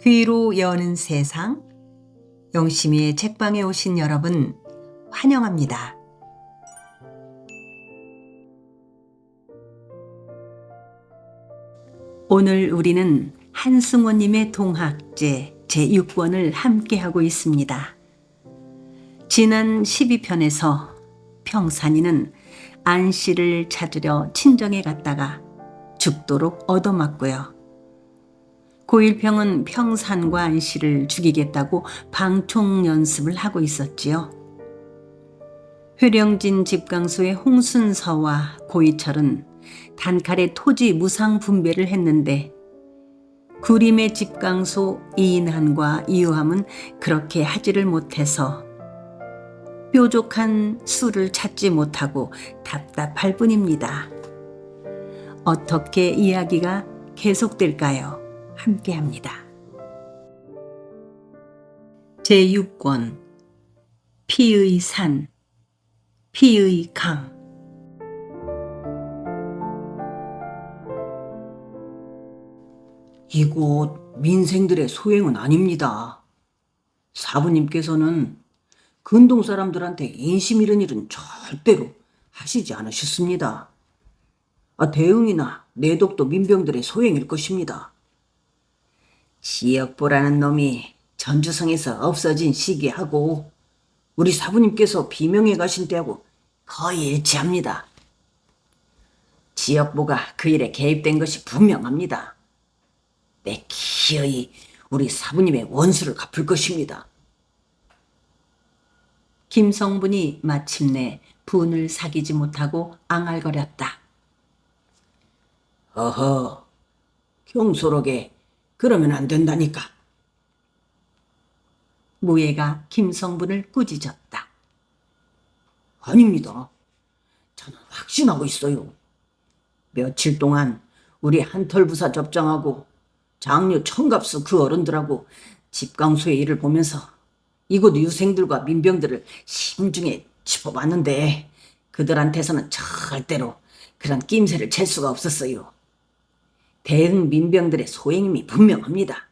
귀로 여는 세상, 영심이의 책방에 오신 여러분 환영합니다. 오늘 우리는 한승원님의 동학제 제6권을 함께하고 있습니다. 지난 12편에서 평산이는 안씨를 찾으려 친정에 갔다가 죽도록 얻어맞고요. 고일평은 평산과 안씨를 죽이겠다고 방총 연습을 하고 있었지요. 회령진 집강소의 홍순서와 고이철은 단칼에 토지 무상 분배를 했는데 구림의 집강소 이인한과 이유함은 그렇게 하지를 못해서 뾰족한 수를 찾지 못하고 답답할 뿐입니다. 어떻게 이야기가 계속될까요? 함께합니다. 제6권 피의 산, 피의 강. 이곳 민생들의 소행은 아닙니다. 사부님께서는 근동 사람들한테 인심 잃은 일은 절대로 하시지 않으셨습니다. 대흥이나 내덕도 민병들의 소행일 것입니다. 지역보라는 놈이 전주성에서 없어진 시기하고 우리 사부님께서 비명해 가신 때하고 거의 일치합니다. 지역보가 그 일에 개입된 것이 분명합니다. 내 기어이 우리 사부님의 원수를 갚을 것입니다. 김성분이 마침내 분을 사귀지 못하고 앙알거렸다. 어허, 경솔하게 그러면 안 된다니까. 무예가 김성분을 꾸짖었다. 아닙니다. 저는 확신하고 있어요. 며칠 동안 우리 한털부사 접장하고 장류 청갑수 그 어른들하고 집강소의 일을 보면서 이곳 유생들과 민병들을 심중에 짚어봤는데 그들한테서는 절대로 그런 낌새를 잴 수가 없었어요. 대응 민병들의 소행임이 분명합니다.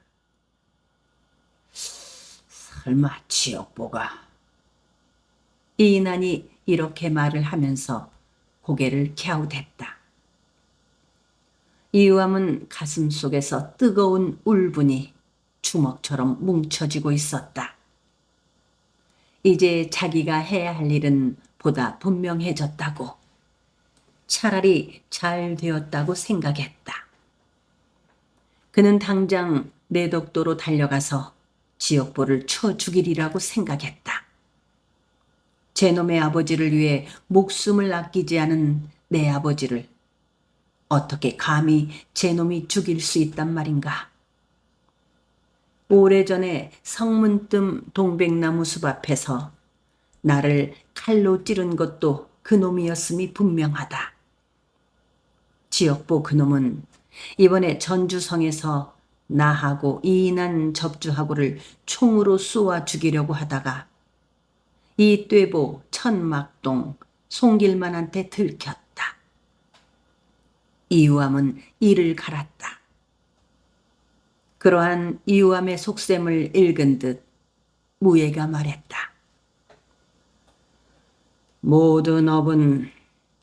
설마 지역보가. 이인한이 이렇게 말을 하면서 고개를 갸웃했다. 이유함은 가슴 속에서 뜨거운 울분이 주먹처럼 뭉쳐지고 있었다. 이제 자기가 해야 할 일은 보다 분명해졌다고, 차라리 잘 되었다고 생각했다. 그는 당장 내덕도로 달려가서 지역보를 쳐 죽이리라고 생각했다. 제놈의 아버지를 위해 목숨을 아끼지 않은 내 아버지를 어떻게 감히 제놈이 죽일 수 있단 말인가. 오래전에 성문뜸 동백나무 숲 앞에서 나를 칼로 찌른 것도 그놈이었음이 분명하다. 지역보 그놈은 이번에 전주성에서 나하고 이인한 접주하고를 총으로 쏘아 죽이려고 하다가 이 떼보 천막동 송길만한테 들켰다. 이유함은 이를 갈았다. 그러한 이유함의 속셈을 읽은 듯 무예가 말했다. 모든 업은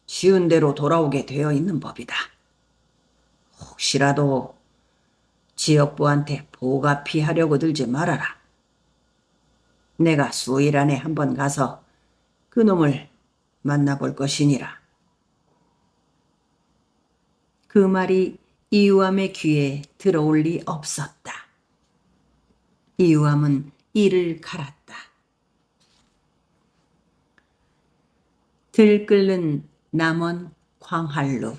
지은 대로 돌아오게 되어 있는 법이다. 혹시라도 지역부한테 보가피하려고 들지 말아라. 내가 수일 안에 한번 가서 그놈을 만나볼 것이니라. 그 말이 이유함의 귀에 들어올 리 없었다. 이유함은 이를 갈았다. 들끓는 남원 광활루.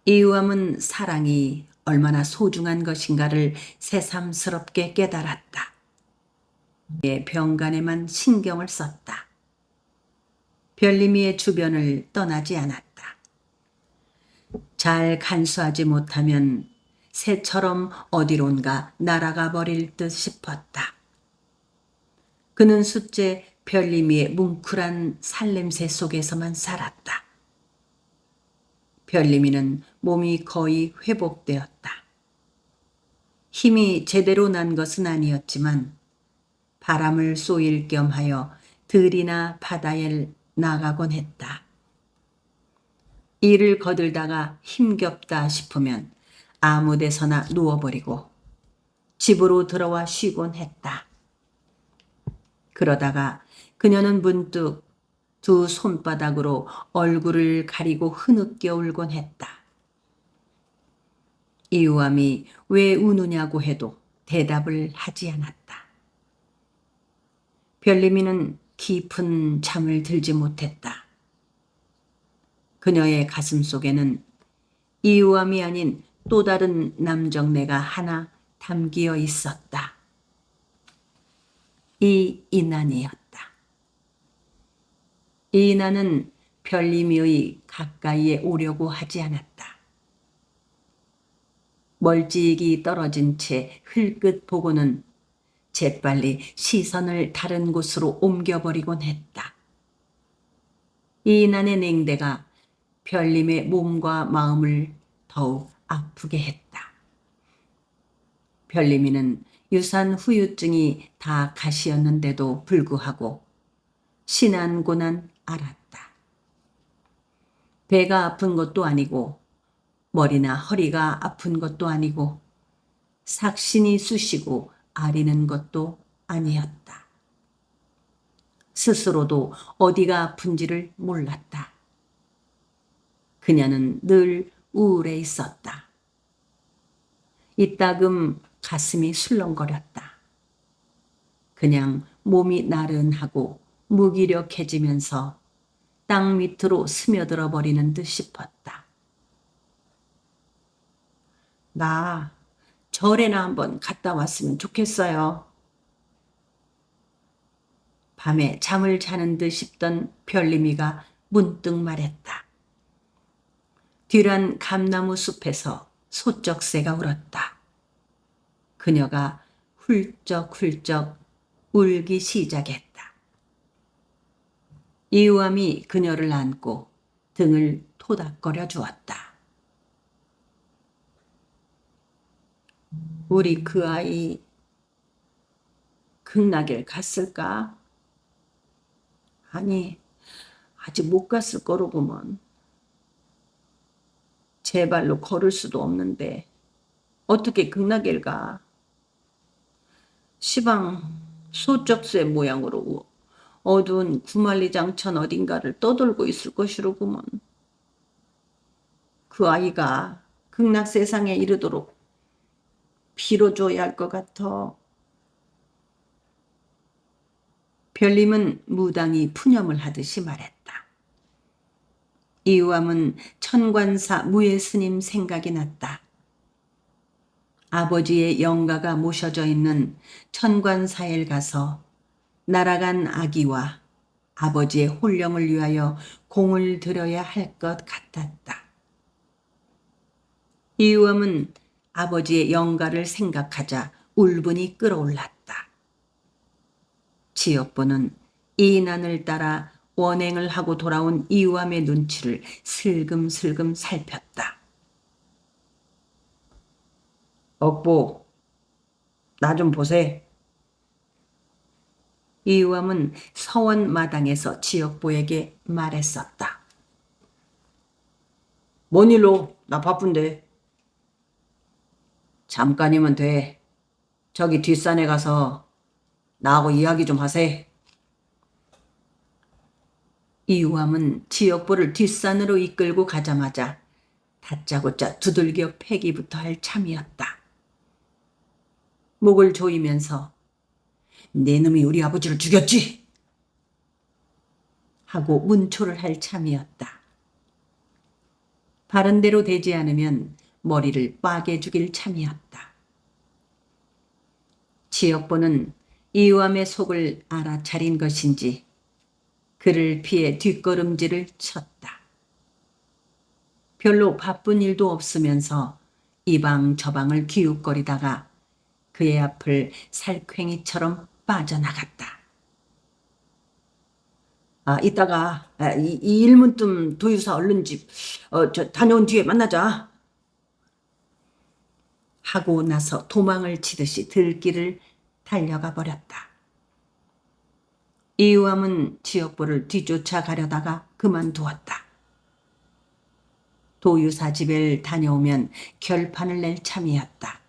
이유함은 사랑이 얼마나 소중한 것인가를 새삼스럽게 깨달았다. 그의 병간에만 신경을 썼다. 별님이의 주변을 떠나지 않았다. 잘 간수하지 못하면 새처럼 어디론가 날아가 버릴 듯 싶었다. 그는 숫째 별님이의 뭉클한 살냄새 속에서만 살았다. 별님이는 몸이 거의 회복되었다. 힘이 제대로 난 것은 아니었지만 바람을 쏘일 겸하여 들이나 바다에 나가곤 했다. 일을 거들다가 힘겹다 싶으면 아무 데서나 누워버리고 집으로 들어와 쉬곤 했다. 그러다가 그녀는 문득 두 손바닥으로 얼굴을 가리고 흐느껴 울곤 했다. 이유함이 왜 우느냐고 해도 대답을 하지 않았다. 별림이는 깊은 잠을 들지 못했다. 그녀의 가슴 속에는 이유함이 아닌 또 다른 남정네가 하나 담기어 있었다. 이 인안이었다. 이 인안은 별림이의 가까이에 오려고 하지 않았다. 멀찍이 떨어진 채 흘끗 보고는 재빨리 시선을 다른 곳으로 옮겨버리곤 했다. 이 인안의 냉대가 별림의 몸과 마음을 더욱 아프게 했다. 별림이는 유산 후유증이 다 가시였는데도 불구하고 신안고난 알았다. 배가 아픈 것도 아니고 머리나 허리가 아픈 것도 아니고 삭신이 쑤시고 아리는 것도 아니었다. 스스로도 어디가 아픈지를 몰랐다. 그녀는 늘 우울해 있었다. 이따금 가슴이 술렁거렸다. 그냥 몸이 나른하고 무기력해지면서 땅 밑으로 스며들어 버리는 듯 싶었다. 나 절에나 한번 갔다 왔으면 좋겠어요. 밤에 잠을 자는 듯 싶던 별림이가 문득 말했다. 뒤란 감나무 숲에서 소쩍새가 울었다. 그녀가 훌쩍훌쩍 울기 시작했다. 이유함이 그녀를 안고 등을 토닥거려 주었다. 우리 그 아이 극락에 갔을까? 아니, 아직 못 갔을 거로구먼. 제 발로 걸을 수도 없는데 어떻게 극락에 가? 시방 소쩍새 모양으로 어두운 구만리장천 어딘가를 떠돌고 있을 것이로구먼. 그 아이가 극락 세상에 이르도록 빌어줘야 할 것 같아. 별림은 무당이 푸념을 하듯이 말했다. 이유함은 천관사 무예스님 생각이 났다. 아버지의 영가가 모셔져 있는 천관사에 가서 날아간 아기와 아버지의 혼령을 위하여 공을 들여야 할 것 같았다. 이유함은 아버지의 영가를 생각하자 울분이 끓어올랐다. 지역부는 이 난을 따라 원행을 하고 돌아온 이유함의 눈치를 슬금슬금 살폈다. 억보, 나 좀 보세. 이유함은 서원 마당에서 지역부에게 말했었다. 뭔 일로? 나 바쁜데. 잠깐이면 돼. 저기 뒷산에 가서 나하고 이야기 좀 하세. 이유함은 지역부를 뒷산으로 이끌고 가자마자 다짜고짜 두들겨 패기부터 할 참이었다. 목을 조이면서 네 놈이 우리 아버지를 죽였지? 하고 문초를 할 참이었다. 바른대로 되지 않으면 머리를 빡에 죽일 참이었다. 지역부는 이유함의 속을 알아차린 것인지 그를 피해 뒷걸음질을 쳤다. 별로 바쁜 일도 없으면서 이방 저방을 기웃거리다가 그의 앞을 살쾡이처럼 빠져나갔다. 이따가 이 일문뜸 도유사 얼른 집 다녀온 뒤에 만나자. 하고 나서 도망을 치듯이 들길을 달려가 버렸다. 이유암은 지역부를 뒤쫓아 가려다가 그만두었다. 도유사 집을 다녀오면 결판을 낼 참이었다.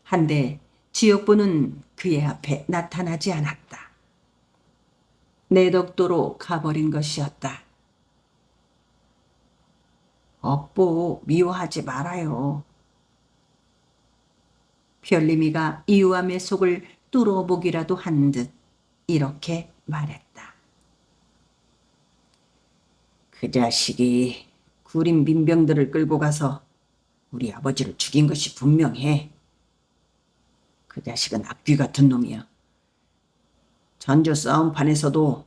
한데 지역부는 그의 앞에 나타나지 않았다. 내덕도로 가버린 것이었다. 업보 미워하지 말아요. 별림이가 이유암의 속을 뚫어보기라도 한 듯 이렇게 말했다. 그 자식이 구린 민병들을 끌고 가서 우리 아버지를 죽인 것이 분명해. 그 자식은 악귀 같은 놈이야. 전주 싸움판에서도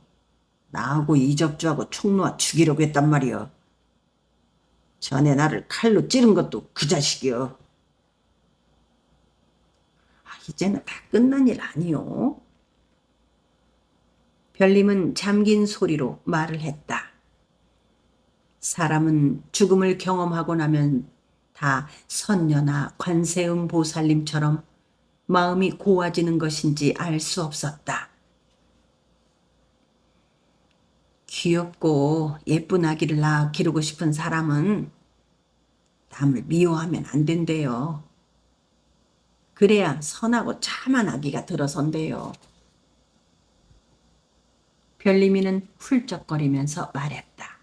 나하고 이적주하고 총 놓아 죽이려고 했단 말이야. 전에 나를 칼로 찌른 것도 그 자식이여. 이제는 다 끝난 일 아니요. 별림은 잠긴 소리로 말을 했다. 사람은 죽음을 경험하고 나면 다 선녀나 관세음 보살님처럼 마음이 고와지는 것인지 알 수 없었다. 귀엽고 예쁜 아기를 낳아 기르고 싶은 사람은 남을 미워하면 안 된대요. 그래야 선하고 참한 아기가 들어선대요. 별림이는 훌쩍거리면서 말했다.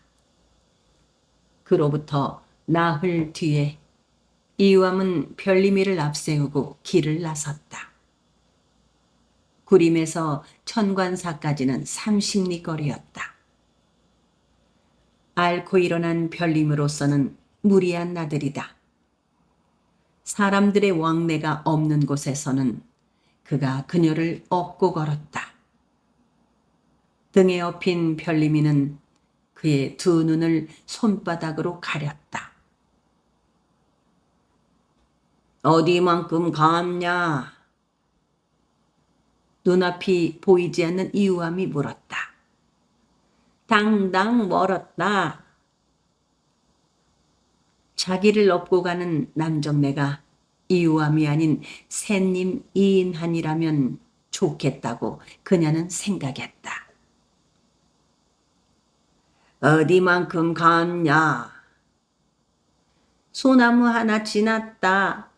그로부터 나흘 뒤에 이유암은 별림이를 앞세우고 길을 나섰다. 구림에서 천관사까지는 30리 거리였다. 앓고 일어난 별림으로서는 무리한 나들이다. 사람들의 왕래가 없는 곳에서는 그가 그녀를 업고 걸었다. 등에 업힌 별림이는 그의 두 눈을 손바닥으로 가렸다. 어디만큼 갔냐? 눈앞이 보이지 않는 이유암이 물었다. 당당 멀었다. 자기를 업고 가는 남정네가 이유암이 아닌 샌님 이인한이라면 좋겠다고 그녀는 생각했다. 어디만큼 갔냐? 소나무 하나 지났다.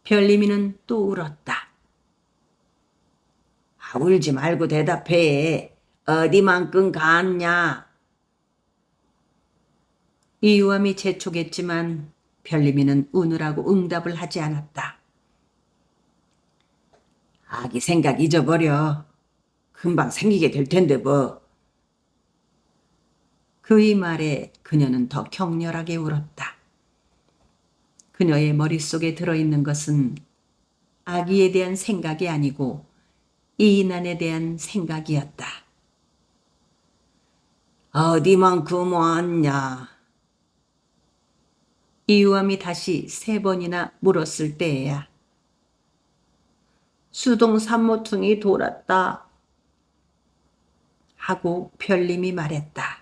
별림이는 또 울었다. 울지 말고 대답해. 어디만큼 갔냐? 이유암이 재촉했지만 별림이는 우느라고 응답을 하지 않았다. 아기 생각 잊어버려. 금방 생기게 될 텐데 뭐. 그의 말에 그녀는 더 격렬하게 울었다. 그녀의 머릿속에 들어있는 것은 아기에 대한 생각이 아니고 이인한에 대한 생각이었다. 어디만큼 왔냐? 이유암이 다시 3번이나 물었을 때에야 수동 산모퉁이 돌았다 하고 별림이 말했다.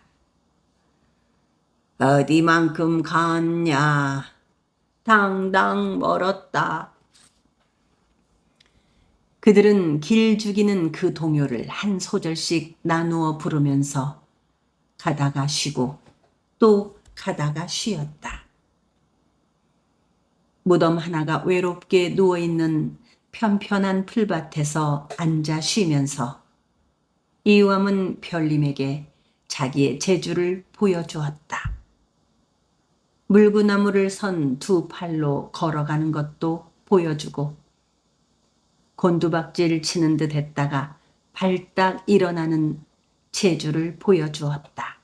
어디만큼 갔냐? 당당 멀었다. 그들은 길 죽이는 그 동요를 한 소절씩 나누어 부르면서 가다가 쉬고 또 가다가 쉬었다. 무덤 하나가 외롭게 누워있는 편편한 풀밭에서 앉아 쉬면서 이유암은 별림에게 자기의 재주를 보여주었다. 물구나무를 선 두 팔로 걸어가는 것도 보여주고 곤두박질 치는 듯 했다가 발딱 일어나는 재주를 보여주었다.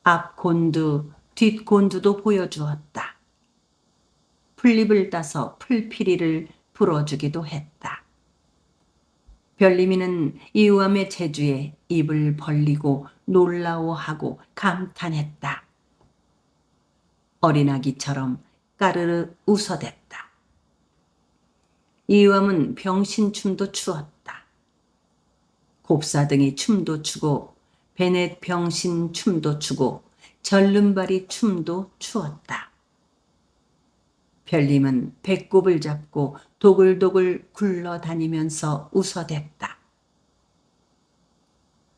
앞 곤두, 뒷 곤두도 보여주었다. 풀잎을 따서 풀피리를 불어주기도 했다. 별림이는 이유암의 재주에 입을 벌리고 놀라워하고 감탄했다. 어린아기처럼 까르르 웃어댔다. 이유암은 병신춤도 추었다. 곱사등이 춤도 추고 베넷 병신 춤도 추고 절름발이 춤도 추었다. 별님은 배꼽을 잡고 도글도글 굴러다니면서 웃어댔다.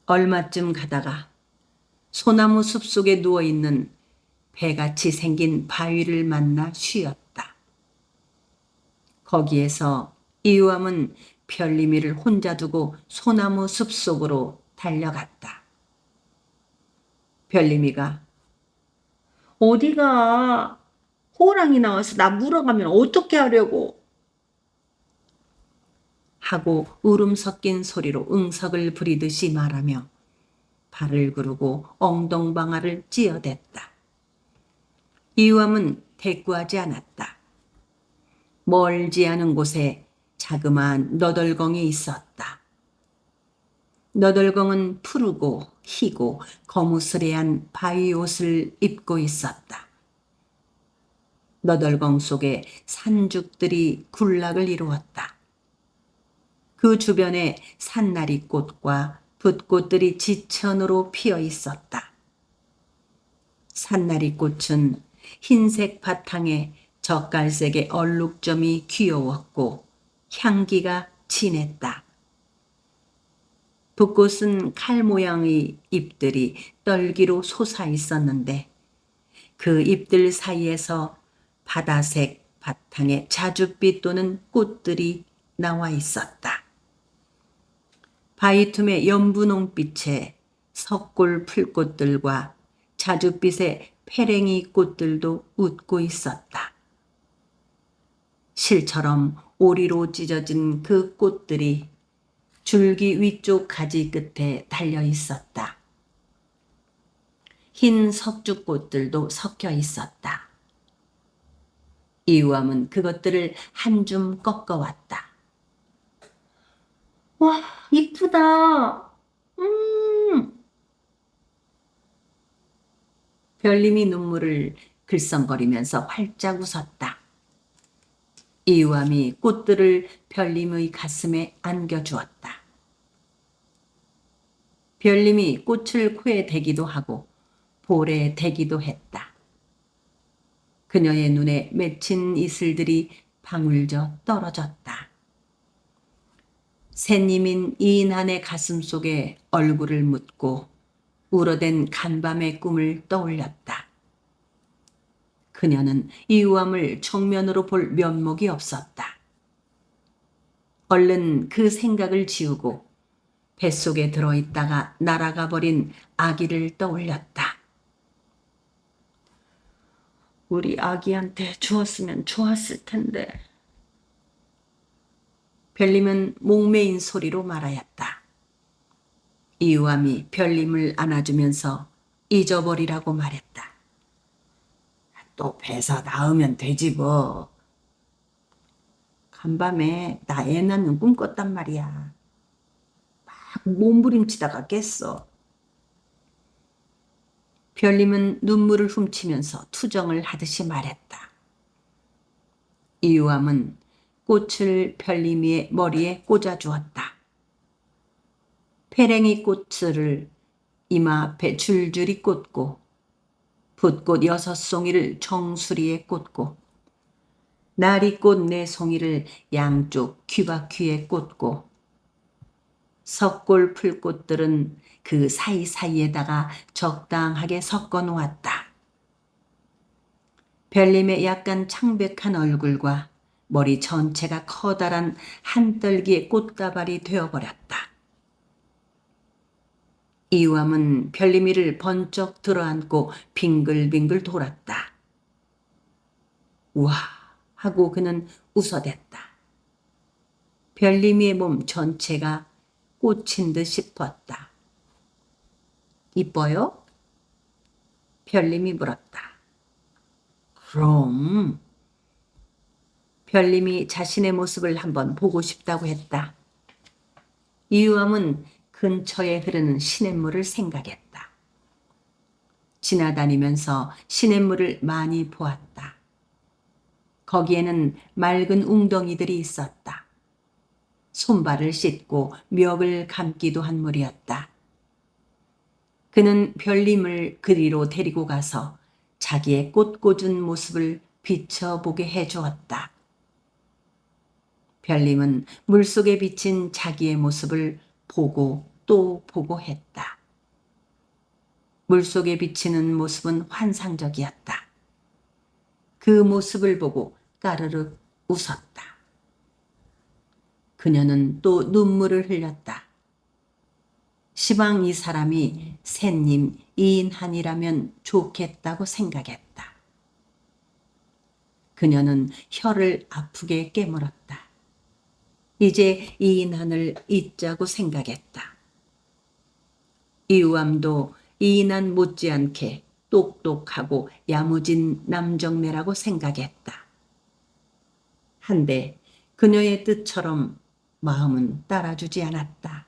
얼마쯤 가다가 소나무 숲속에 누워있는 배같이 생긴 바위를 만나 쉬었다. 거기에서 이유암은 별님이를 혼자 두고 소나무 숲속으로 달려갔다. 별님이가 어디가 호랑이 나와서 나 물어가면 어떻게 하려고 하고 울음 섞인 소리로 응석을 부리듯이 말하며 발을 구르고 엉덩방아를 찧어댔다. 이유암은 대꾸하지 않았다. 멀지 않은 곳에 자그마한 너덜벙이 있었다. 너덜벙은 푸르고 희고 거무스레한 바위 옷을 입고 있었다. 너덜벙 속에 산죽들이 군락을 이루었다. 그 주변에 산나리꽃과 붓꽃들이 지천으로 피어 있었다. 산나리꽃은 흰색 바탕에 젓갈색의 얼룩점이 귀여웠고 향기가 진했다. 붓꽃은 칼 모양의 잎들이 떨기로 솟아 있었는데 그 잎들 사이에서 바다색 바탕에 자줏빛 도는 꽃들이 나와 있었다. 바위 틈의 연분홍빛에 석골 풀꽃들과 자줏빛의 페랭이 꽃들도 웃고 있었다. 실처럼 오리로 찢어진 그 꽃들이 줄기 위쪽 가지 끝에 달려 있었다. 흰 석죽꽃들도 섞여 있었다. 이유암은 그것들을 한 줌 꺾어왔다. 와, 이쁘다. 별님이 눈물을 글썽거리면서 활짝 웃었다. 이유암이 꽃들을 별님의 가슴에 안겨주었다. 별님이 꽃을 코에 대기도 하고 볼에 대기도 했다. 그녀의 눈에 맺힌 이슬들이 방울져 떨어졌다. 새님인 이인한의 가슴 속에 얼굴을 묻고 울어댄 간밤의 꿈을 떠올렸다. 그녀는 이유암을 정면으로 볼 면목이 없었다. 얼른 그 생각을 지우고 뱃속에 들어있다가 날아가 버린 아기를 떠올렸다. 우리 아기한테 주었으면 좋았을 텐데. 별님은 목매인 소리로 말하였다. 이유암이 별님을 안아주면서 잊어버리라고 말했다. 또 배서 낳으면 되지 뭐. 간밤에 나 애 낳는 꿈 꿨단 말이야. 막 몸부림치다가 깼어. 별님은 눈물을 훔치면서 투정을 하듯이 말했다. 이유암은 꽃을 별님의 머리에 꽂아주었다. 페랭이 꽃을 이마 앞에 줄줄이 꽂고 붓꽃 6송이를 정수리에 꽂고 나리꽃 4송이를 양쪽 귀바퀴에 꽂고 석골 풀꽃들은 그 사이사이에다가 적당하게 섞어 놓았다. 별님의 약간 창백한 얼굴과 머리 전체가 커다란 한떨기의 꽃다발이 되어버렸다. 이유암은 별님이를 번쩍 들어안고 빙글빙글 돌았다. 우와 하고 그는 웃어댔다. 별님이의 몸 전체가 꽃인 듯 싶었다. 이뻐요? 별님이 물었다. 그럼. 별님이 자신의 모습을 한번 보고 싶다고 했다. 이유암은 근처에 흐르는 시냇물을 생각했다. 지나다니면서 시냇물을 많이 보았다. 거기에는 맑은 웅덩이들이 있었다. 손발을 씻고 멱을 감기도 한 물이었다. 그는 별님을 그리로 데리고 가서 자기의 꽃꽂은 모습을 비춰보게 해주었다. 별님은 물속에 비친 자기의 모습을 보고 또 보고 했다. 물속에 비치는 모습은 환상적이었다. 그 모습을 보고 까르르 웃었다. 그녀는 또 눈물을 흘렸다. 시방 이 사람이 샌님 이인한이라면 좋겠다고 생각했다. 그녀는 혀를 아프게 깨물었다. 이제 이인한을 잊자고 생각했다. 이우암도 이인한 못지않게 똑똑하고 야무진 남정네라고 생각했다. 한데 그녀의 뜻처럼 마음은 따라주지 않았다.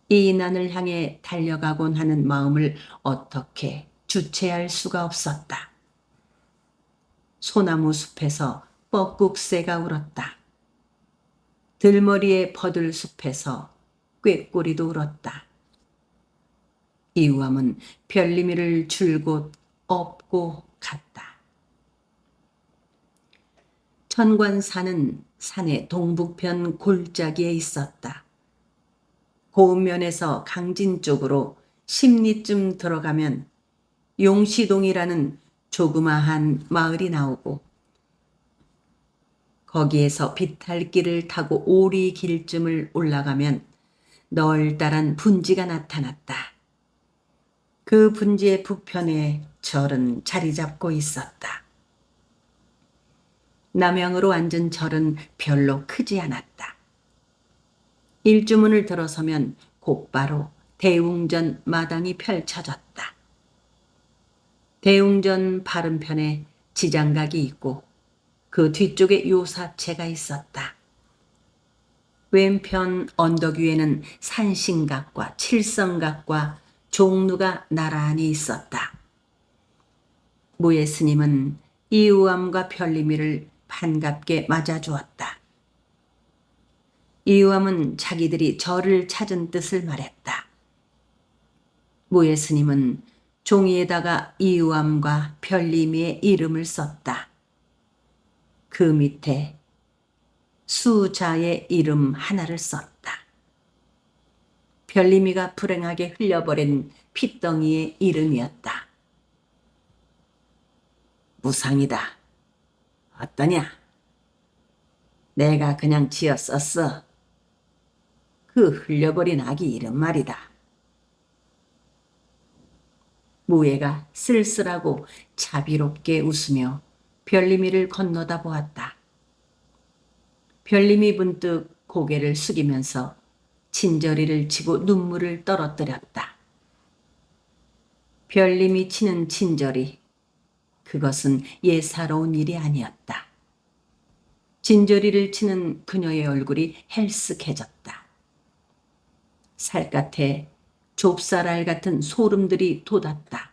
이인한을 향해 달려가곤 하는 마음을 어떻게 주체할 수가 없었다. 소나무 숲에서 뻐꾹새가 울었다. 들머리의 버들숲에서 꾀꼬리도 울었다. 이우암은 별님이를 줄곧 업고 갔다. 천관산은 산의 동북편 골짜기에 있었다. 고읍면에서 강진 쪽으로 10리쯤 들어가면 용시동이라는 조그마한 마을이 나오고 거기에서 비탈길을 타고 오리길쯤을 올라가면 널따란 분지가 나타났다. 그 분지의 북편에 절은 자리 잡고 있었다. 남향으로 앉은 절은 별로 크지 않았다. 일주문을 들어서면 곧바로 대웅전 마당이 펼쳐졌다. 대웅전 바른편에 지장각이 있고 그 뒤쪽에 요사채가 있었다. 왼편 언덕 위에는 산신각과 칠성각과 종루가 나란히 있었다. 무예 스님은 이우암과 별님이를 반갑게 맞아주었다. 이우암은 자기들이 절을 찾은 뜻을 말했다. 무예 스님은 종이에다가 이우암과 별님이의 이름을 썼다. 그 밑에 수자의 이름 하나를 썼다. 별님이가 불행하게 흘려버린 핏덩이의 이름이었다. 무상이다. 어떠냐? 내가 그냥 지어 썼어. 그 흘려버린 아기 이름 말이다. 무예가 쓸쓸하고 자비롭게 웃으며 별님이를 건너다 보았다. 별님이 문득 고개를 숙이면서 진저리를 치고 눈물을 떨어뜨렸다. 별님이 치는 진저리, 그것은 예사로운 일이 아니었다. 진저리를 치는 그녀의 얼굴이 헬쓱해졌다. 살갗에 좁쌀알 같은 소름들이 돋았다.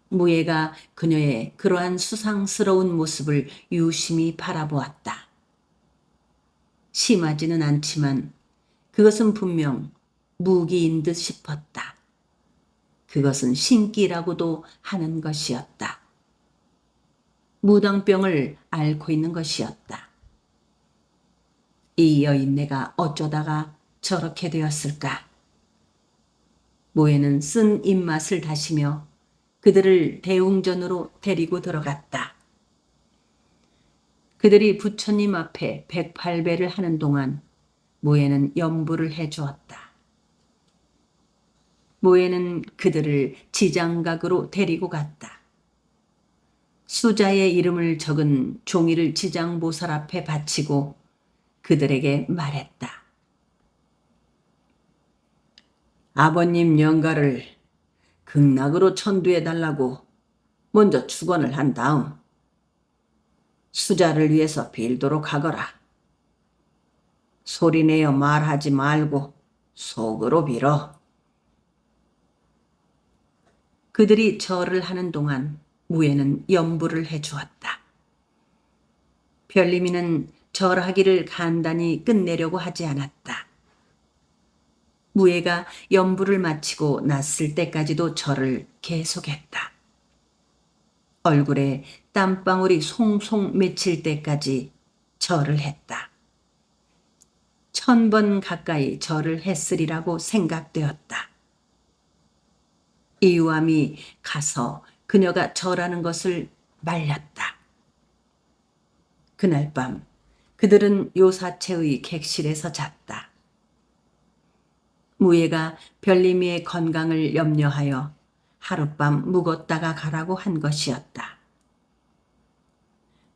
무예가 그녀의 그러한 수상스러운 모습을 유심히 바라보았다. 심하지는 않지만 그것은 분명 무기인 듯 싶었다. 그것은 신기라고도 하는 것이었다. 무당병을 앓고 있는 것이었다. 이 여인네가 어쩌다가 저렇게 되었을까? 모에는 쓴 입맛을 다시며 그들을 대웅전으로 데리고 들어갔다. 그들이 부처님 앞에 108배를 하는 동안 모에는 염부를 해주었다. 모에는 그들을 지장각으로 데리고 갔다. 수자의 이름을 적은 종이를 지장보살 앞에 바치고 그들에게 말했다. 아버님 영가를 극락으로 천두해달라고 먼저 축원을 한 다음 수자를 위해서 빌도록 하거라. 소리내어 말하지 말고 속으로 빌어. 그들이 절을 하는 동안 무예는 염부를 해주었다. 별님이는 절하기를 간단히 끝내려고 하지 않았다. 무예가 연부를 마치고 났을 때까지도 절을 계속했다. 얼굴에 땀방울이 송송 맺힐 때까지 절을 했다. 1000번 가까이 절을 했으리라고 생각되었다. 이유함이 가서 그녀가 절하는 것을 말렸다. 그날 밤 그들은 요사체의 객실에서 잤다. 무예가 별림이의 건강을 염려하여 하룻밤 묵었다가 가라고 한 것이었다.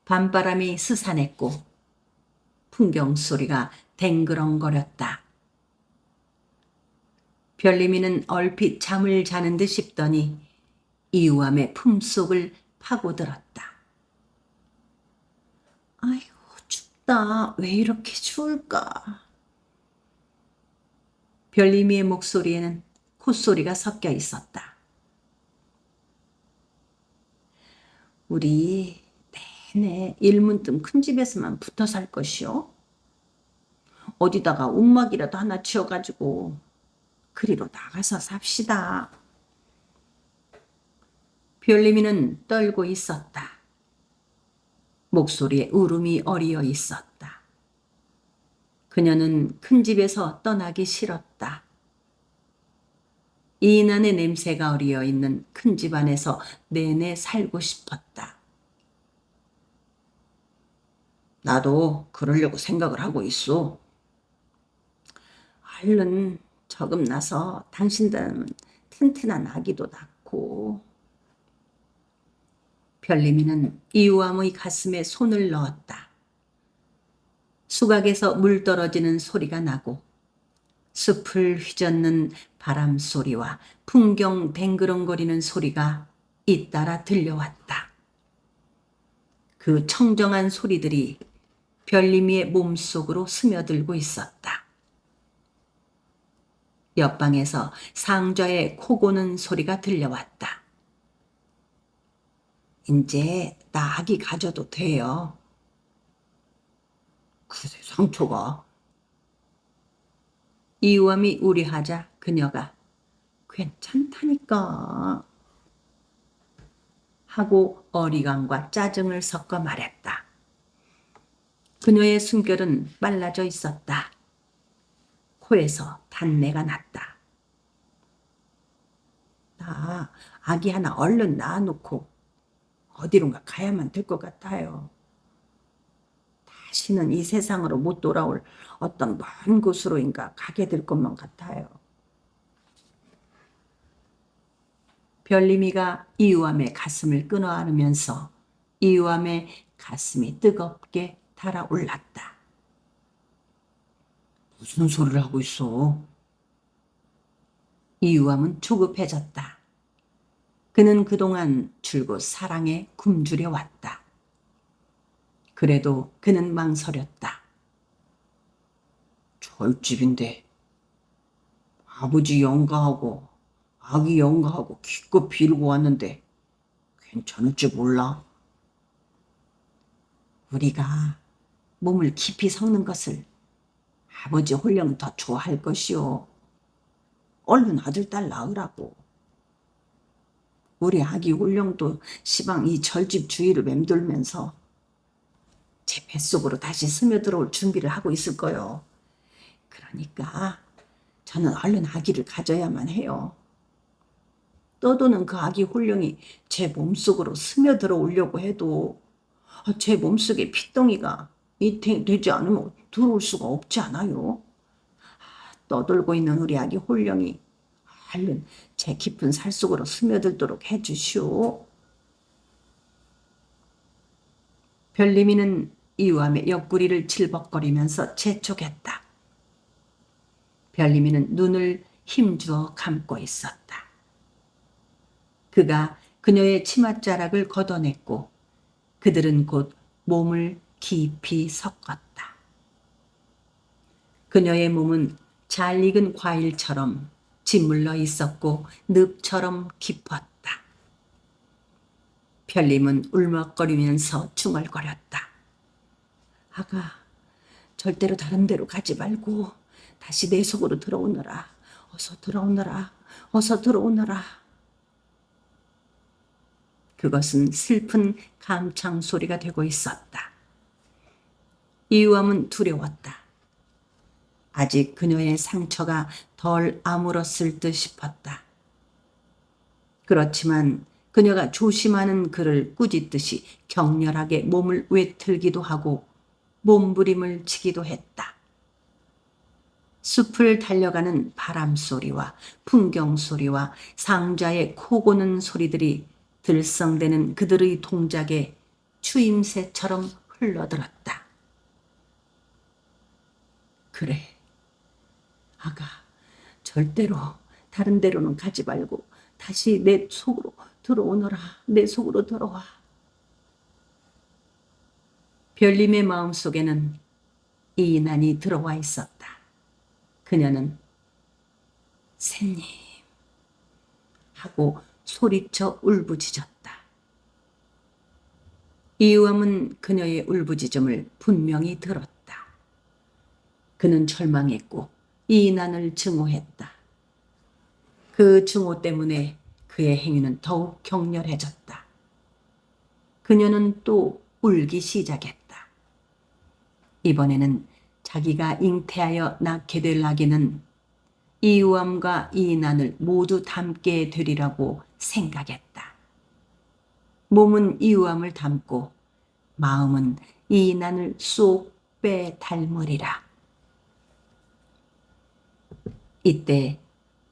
밤바람이 스산했고 풍경 소리가 댕그렁거렸다. 별림이는 얼핏 잠을 자는 듯 싶더니 이우함의 품속을 파고들었다. 아이고 춥다. 왜 이렇게 추울까? 별림이의 목소리에는 콧소리가 섞여 있었다. 우리 내내 일문뜸 큰 집에서만 붙어 살 것이오. 어디다가 움막이라도 하나 지어가지고 그리로 나가서 삽시다. 별림이는 떨고 있었다. 목소리에 울음이 어리어 있었다. 그녀는 큰 집에서 떠나기 싫었다. 이인한의 냄새가 어리어 있는 큰 집 안에서 내내 살고 싶었다. 나도 그러려고 생각을 하고 있어. 얼른 저금 나서 당신들은 튼튼한 아기도 낳고. 별림이는 이우함의 가슴에 손을 넣었다. 수각에서 물 떨어지는 소리가 나고 숲을 휘젓는 바람 소리와 풍경 댕그렁거리는 소리가 잇따라 들려왔다. 그 청정한 소리들이 별림이의 몸속으로 스며들고 있었다. 옆방에서 상좌의 코 고는 소리가 들려왔다. 이제 나 아기 가져도 돼요. 글쎄 상처가. 이우함이 우려하자 그녀가 괜찮다니까 하고 어리광과 짜증을 섞어 말했다. 그녀의 숨결은 빨라져 있었다. 코에서 단내가 났다. 나 아기 하나 얼른 낳아놓고 어디론가 가야만 될 것 같아요. 다시는 이 세상으로 못 돌아올 어떤 먼 곳으로인가 가게 될 것만 같아요. 별림이가 이우함의 가슴을 끊어 안으면서 이우함의 가슴이 뜨겁게 달아올랐다. 무슨 소리를 하고 있어? 이우함은 조급해졌다. 그는 그동안 줄곧 사랑에 굶주려 왔다. 그래도 그는 망설였다. 절집인데 아버지 영가하고 아기 영가하고 기껏 빌고 왔는데 괜찮을지 몰라. 우리가 몸을 깊이 섞는 것을 아버지 홀령은 더 좋아할 것이오. 얼른 아들 딸 낳으라고. 우리 아기 홀령도 시방 이 절집 주위를 맴돌면서 제 뱃속으로 다시 스며들어올 준비를 하고 있을 거요. 그러니까 저는 얼른 아기를 가져야만 해요. 떠도는 그 아기 홀령이 제 몸속으로 스며들어 오려고 해도 제 몸속에 피덩이가 되지 않으면 들어올 수가 없지 않아요. 떠돌고 있는 우리 아기 홀령이 얼른 제 깊은 살 속으로 스며들도록 해주시오. 별림이는 이우함의 옆구리를 질벅거리면서 재촉했다. 별림이는 눈을 힘주어 감고 있었다. 그가 그녀의 치맛자락을 걷어냈고 그들은 곧 몸을 깊이 섞었다. 그녀의 몸은 잘 익은 과일처럼 짓물러 있었고 늪처럼 깊었다. 별림은 울먹거리면서 중얼거렸다. 아가, 절대로 다른 데로 가지 말고 다시 내 속으로 들어오너라. 어서 들어오너라. 어서 들어오너라. 그것은 슬픈 감창 소리가 되고 있었다. 이유함은 두려웠다. 아직 그녀의 상처가 덜 아물었을 듯 싶었다. 그렇지만 그녀가 조심하는 그를 꾸짖듯이 격렬하게 몸을 외틀기도 하고 몸부림을 치기도 했다. 숲을 달려가는 바람 소리와 풍경 소리와 상자의 코 고는 소리들이 들썩대는 그들의 동작에 추임새처럼 흘러들었다. 그래, 아가, 절대로 다른 데로는 가지 말고 다시 내 속으로 들어오너라. 내 속으로 들어와. 별님의 마음속에는 이인환이 들어와 있었다. 그녀는 샌님 하고 소리쳐 울부짖었다. 이유함은 그녀의 울부짖음을 분명히 들었다. 그는 절망했고 이인환을 증오했다. 그 증오 때문에 그의 행위는 더욱 격렬해졌다. 그녀는 또 울기 시작했다. 이번에는 자기가 잉태하여 낳게 될 아기는 이유함과 이인환을 모두 닮게 되리라고 생각했다. 몸은 이유함을 닮고 마음은 이인환을 쏙 빼 닮으리라. 이때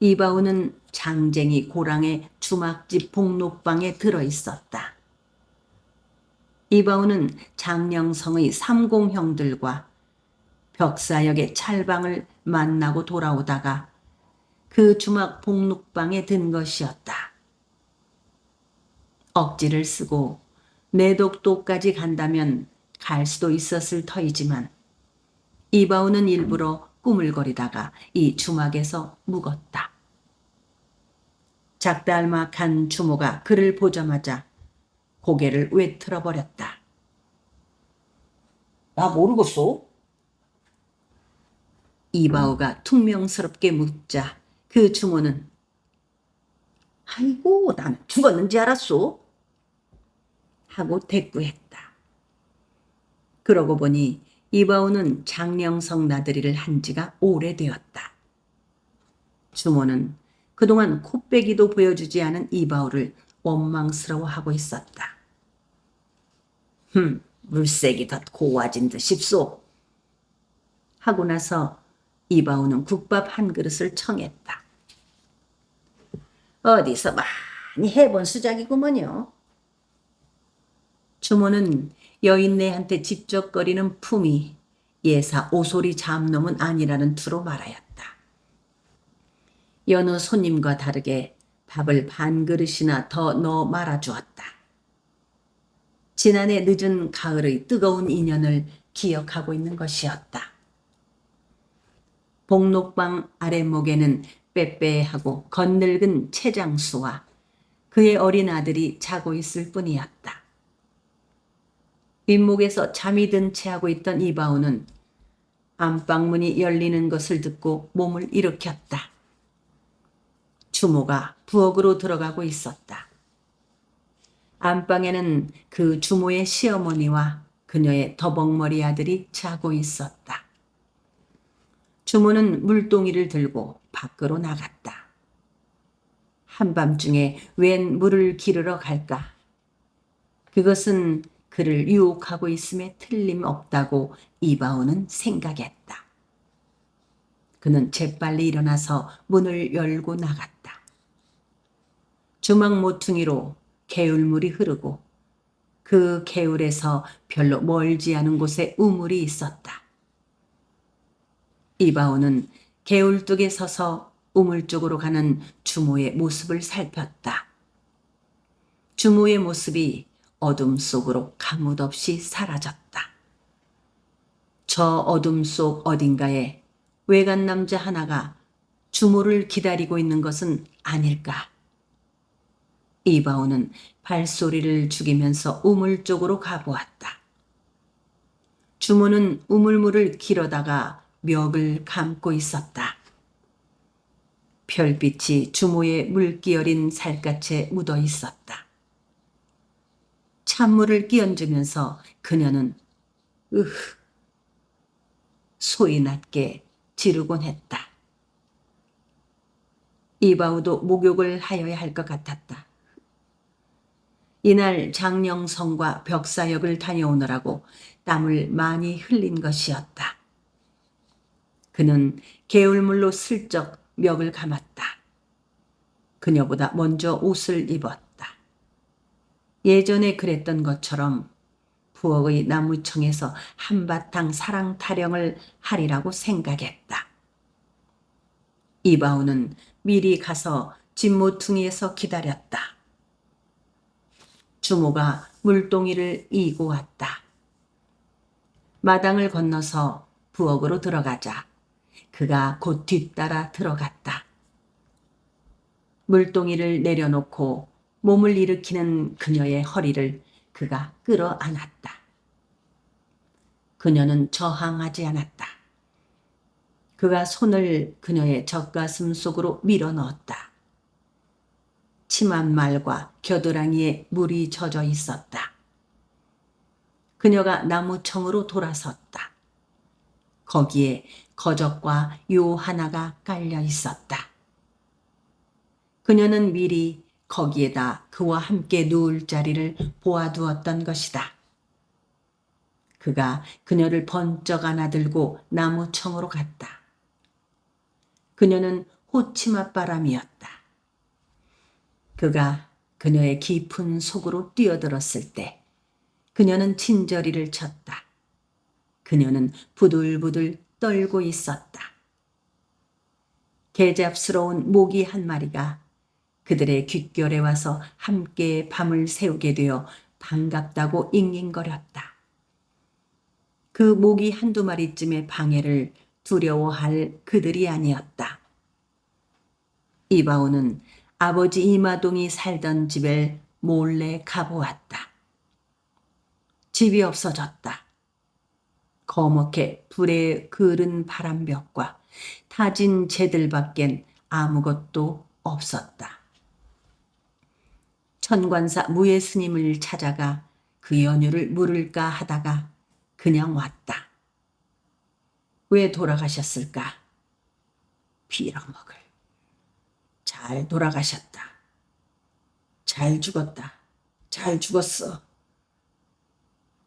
이바우는 장쟁이 고랑의 주막집 복록방에 들어있었다. 이바우는 장령성의 삼공형들과 벽사역의 찰방을 만나고 돌아오다가 그 주막 복록방에 든 것이었다. 억지를 쓰고 내독도까지 간다면 갈 수도 있었을 터이지만 이바우는 일부러 꾸물거리다가 이 주막에서 묵었다. 작달막한 주모가 그를 보자마자 고개를 외틀어 버렸다. 나 모르겠소? 이바우가 퉁명스럽게 묻자 그 주모는 아이고, 나는 죽었는지 알았소? 하고 대꾸했다. 그러고 보니 이바우는 장령성 나들이를 한 지가 오래되었다. 주모는 그동안 코빼기도 보여주지 않은 이바우를 원망스러워하고 있었다. 물색이 덧 고와진 듯 싶소. 하고 나서 이바우는 국밥 한 그릇을 청했다. 어디서 많이 해본 수작이구먼요. 주모는 여인네한테 집적거리는 품이 예사 오소리 잡놈은 아니라는 투로 말하였다. 여느 손님과 다르게 밥을 반 그릇이나 더 넣어 말아주었다. 지난해 늦은 가을의 뜨거운 인연을 기억하고 있는 것이었다. 복록방 아랫목에는 빼빼하고 건늙은 채장수와 그의 어린 아들이 자고 있을 뿐이었다. 윗목에서 잠이 든 채 하고 있던 이바우는 안방문이 열리는 것을 듣고 몸을 일으켰다. 주모가 부엌으로 들어가고 있었다. 안방에는 그 주모의 시어머니와 그녀의 더벅머리 아들이 자고 있었다. 주모는 물동이를 들고 밖으로 나갔다. 한밤중에 웬 물을 기르러 갈까? 그것은 그를 유혹하고 있음에 틀림없다고 이바오는 생각했다. 그는 재빨리 일어나서 문을 열고 나갔다. 주막 모퉁이로 개울물이 흐르고 그 개울에서 별로 멀지 않은 곳에 우물이 있었다. 이바오는 개울뚝에 서서 우물 쪽으로 가는 주모의 모습을 살폈다. 주모의 모습이 어둠 속으로 가뭇없이 사라졌다. 저 어둠 속 어딘가에 외간 남자 하나가 주모를 기다리고 있는 것은 아닐까. 이바오는 발소리를 죽이면서 우물 쪽으로 가보았다. 주모는 우물물을 길어다가 멱을 감고 있었다. 별빛이 주모의 물기 어린 살갗에 묻어 있었다. 찬물을 끼얹으면서 그녀는 으흐 소리 낮게 지르곤 했다. 이바우도 목욕을 하여야 할 것 같았다. 이날 장령성과 벽사역을 다녀오느라고 땀을 많이 흘린 것이었다. 그는 개울물로 슬쩍 멱을 감았다. 그녀보다 먼저 옷을 입었다. 예전에 그랬던 것처럼 부엌의 나무청에서 한바탕 사랑 타령을 하리라고 생각했다. 이바우는 미리 가서 진모퉁이에서 기다렸다. 주모가 물동이를 이고 왔다. 마당을 건너서 부엌으로 들어가자 그가 곧 뒤따라 들어갔다. 물동이를 내려놓고 몸을 일으키는 그녀의 허리를 그가 끌어안았다. 그녀는 저항하지 않았다. 그가 손을 그녀의 젖가슴 속으로 밀어넣었다. 치맛말과 겨드랑이에 물이 젖어 있었다. 그녀가 나무청으로 돌아섰다. 거기에 거적과 요 하나가 깔려 있었다. 그녀는 미리 거기에다 그와 함께 누울 자리를 보아두었던 것이다. 그가 그녀를 번쩍 안아들고 나무청으로 갔다. 그녀는 호치맛바람이었다. 그가 그녀의 깊은 속으로 뛰어들었을 때 그녀는 진저리를 쳤다. 그녀는 부들부들 떨고 있었다. 개잡스러운 모기 한 마리가 그들의 귓결에 와서 함께 밤을 새우게 되어 반갑다고 잉잉거렸다. 그 모기 한두 마리쯤의 방해를 두려워할 그들이 아니었다. 이바오는 아버지 이마동이 살던 집에 몰래 가보았다. 집이 없어졌다. 거먹게 불에 그른 바람벽과 타진 재들밖엔 아무것도 없었다. 천관사 무예 스님을 찾아가 그 연유를 물을까 하다가 그냥 왔다. 왜 돌아가셨을까? 빌어먹을. 잘 돌아가셨다. 잘 죽었다. 잘 죽었어.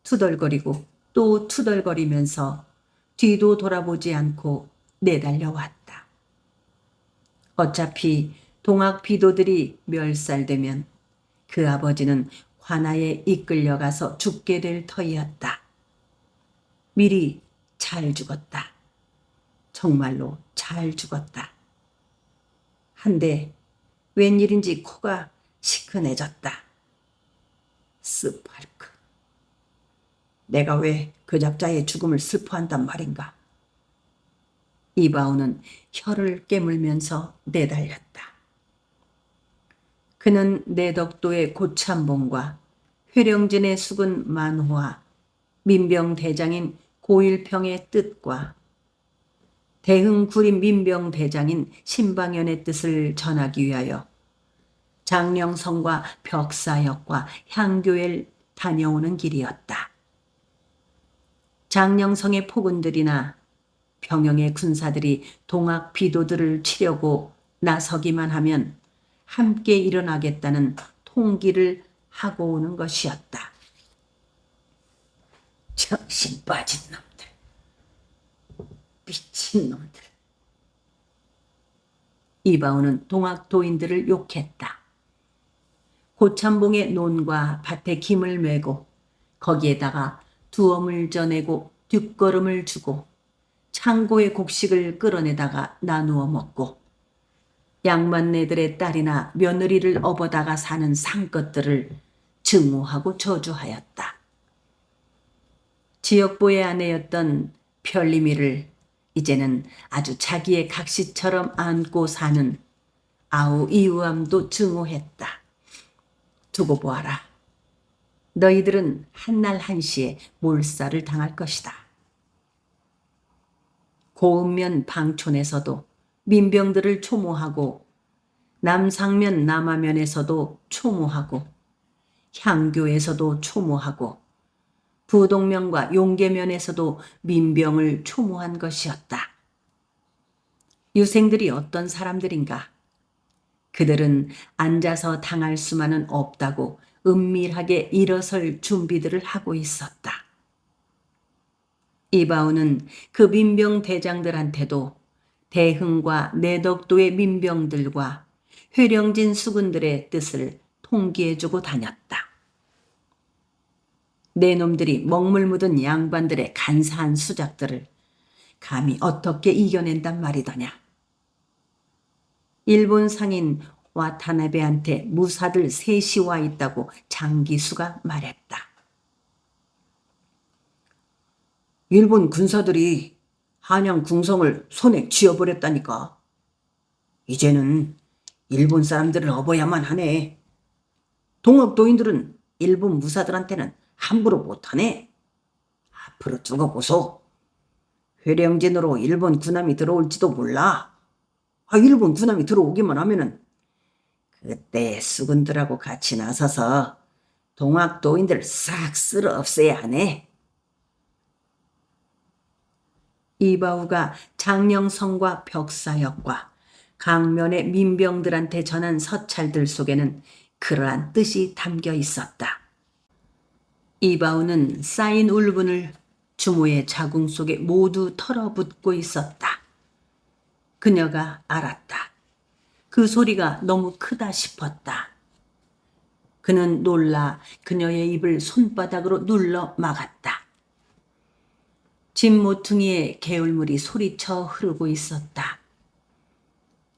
투덜거리고 또 투덜거리면서 뒤도 돌아보지 않고 내달려왔다. 어차피 동학 비도들이 멸살되면 그 아버지는 관아에 이끌려가서 죽게 될 터이었다. 미리 잘 죽었다. 정말로 잘 죽었다. 한데 웬일인지 코가 시큰해졌다. 스파르크. 내가 왜 그 작자의 죽음을 슬퍼한단 말인가? 이바오는 혀를 깨물면서 내달렸다. 그는 내덕도의 고참봉과 회령진의 숙은 만호와 민병대장인 고일평의 뜻과 대흥구림 민병대장인 신방연의 뜻을 전하기 위하여 장령성과 벽사역과 향교에 다녀오는 길이었다. 장령성의 포군들이나 병영의 군사들이 동학 비도들을 치려고 나서기만 하면 함께 일어나겠다는 통기를 하고 오는 것이었다. 정신 빠진 놈들, 미친 놈들. 이바오는 동학 도인들을 욕했다. 고참봉의 논과 밭에 김을 메고 거기에다가 두엄을 져내고 뒷걸음을 주고 창고의 곡식을 끌어내다가 나누어 먹고 양반네들의 딸이나 며느리를 업어다가 사는 상것들을 증오하고 저주하였다. 지역보의 아내였던 별리미를 이제는 아주 자기의 각시처럼 안고 사는 아우 이우암도 증오했다. 두고 보아라. 너희들은 한날 한시에 몰살을 당할 것이다. 고읍면 방촌에서도 민병들을 초모하고 남상면 남하면에서도 초모하고 향교에서도 초모하고 부동면과 용계면에서도 민병을 초모한 것이었다. 유생들이 어떤 사람들인가? 그들은 앉아서 당할 수만은 없다고 은밀하게 일어설 준비들을 하고 있었다. 이바오는 그 민병 대장들한테도 대흥과 내덕도의 민병들과 회령진 수군들의 뜻을 통기해주고 다녔다. 내 놈들이 먹물 묻은 양반들의 간사한 수작들을 감히 어떻게 이겨낸단 말이더냐. 일본 상인 와타나베한테 무사들 셋이 와 있다고 장기수가 말했다. 일본 군사들이 한양 궁성을 손에 쥐어버렸다니까. 이제는 일본 사람들을 업어야만 하네. 동학도인들은 일본 무사들한테는 함부로 못하네. 앞으로 두고 보소. 회령진으로 일본 군함이 들어올지도 몰라. 일본 군함이 들어오기만 하면은 그때 수군들하고 같이 나서서 동학도인들 싹 쓸어 없애야 하네. 이바우가 장령성과 벽사역과 강면의 민병들한테 전한 서찰들 속에는 그러한 뜻이 담겨 있었다. 이바우는 쌓인 울분을 주모의 자궁 속에 모두 털어붓고 있었다. 그녀가 알았다. 그 소리가 너무 크다 싶었다. 그는 놀라 그녀의 입을 손바닥으로 눌러 막았다. 집 모퉁이에 개울물이 소리쳐 흐르고 있었다.